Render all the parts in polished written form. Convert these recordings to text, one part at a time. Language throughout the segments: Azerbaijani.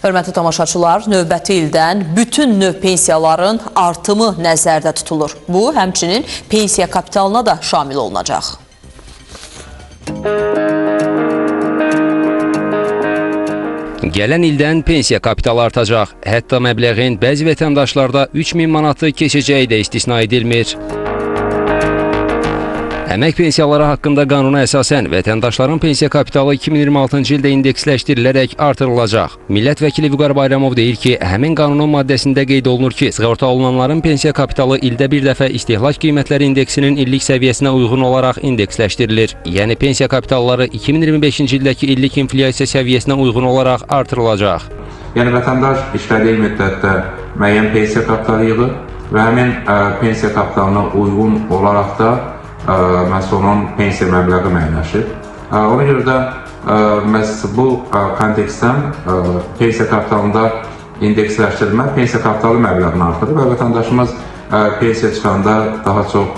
Hörmətli tamaşaçılar, növbəti ildən bütün növ pensiyaların artımı nəzərdə tutulur. Bu, həmçinin pensiya kapitalına da şamil olunacaq. Gələn ildən pensiya kapitalı artacaq. Hətta məbləğin bəzi vətəndaşlarda 3000 manatı keçəcəyi də istisna edilmir. Əmək pensiyaları haqqında qanuna əsasən vətəndaşların pensiya kapitalı 2026-cı ildə indeksləşdirilərək artırılacaq. Millət vəkili Vüqar Bayramov deyir ki, həmin qanunun maddəsində qeyd olunur ki, sığorta olunanların pensiya kapitalı ildə bir dəfə istehlak qiymətləri indeksinin illik səviyyəsinə uyğun olaraq indeksləşdirilir. Yəni pensiya kapitalları 2025-ci ildəki illik inflyasiya səviyyəsinə uyğun olaraq artırılacaq. Yəni vətəndaş işlədiyi müddətdə müəyyən pensiya kapitalı yığır və həmin pensiya kapitalına uyğun olaraq da onun pensiya məbləği müəyyənləşir. Ona görə də bu kontekstdən pensiya kapitalında indeksləşdirmə pensiya kapitalı məbləğini artırır və vətəndaşımız pensiya çıxanda daha çox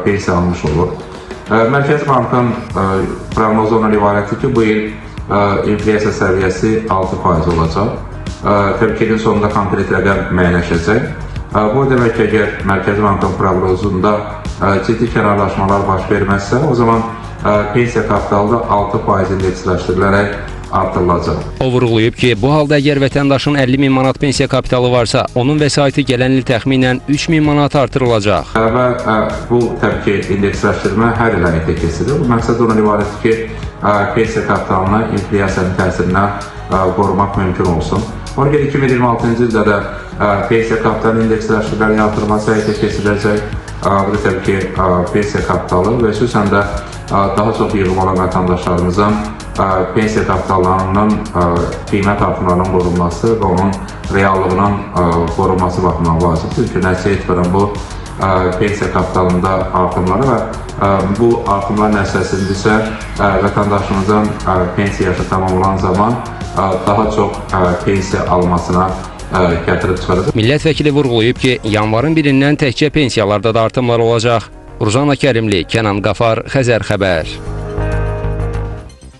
pensiya almış olur. Mərkəzi Bankın proqnozu ondan ibarətdir ki, bu il inflyasiya səviyyəsi 6% olacaq. Təbii ki, ilin sonunda konkret rəqəm müəyyənləşəcək. Bu demək ki, əgər Mərkəzi Bankın proqnozunda ciddi kənarlaşmalar baş verməzsə, o zaman pensiya kapitalı da 6% indeksləşdirilərək artırılacaq. O vurğulayıb ki, bu halda əgər vətəndaşın 50 min manat pensiya kapitalı varsa, onun vəsaiti gələn il təxminən 3000 manat artırılacaq. Və bu təbii ki, indeksləşdirmə hər il həyata keçirilir. Bu məqsəd ondan ibarətdir ki, pensiya kapitalını inflyasiyanın təsirindən qorumaq mümkün olsun. Ona görə 2026-cı ildə də pensiya kapitalının indeksləşdirilərək artırılması həyata keçiriləcək. Bu da təbii ki, pensiya kapitalı və xüsusən də daha çox yığım olan vətəndaşlarımızın pensiya kapitallarının qiymət artımlarının qorunması və onun reallığının qorunması baxımından vacibdir. Çünki nəticə etibarən bu pensiya kapitalında artımları və bu artımlar nəticəsində isə vətəndaşımızın pensiya yaşı tamamlanan zaman daha çox pensiya almasına gətirib çıxaracaq. Millət vəkili vurğulayıb ki, yanvarın 1-dən təkcə pensiyalarda da artımlar olacaq. Ruzana Kərimli, Kənan Qafar, Xəzər xəbər.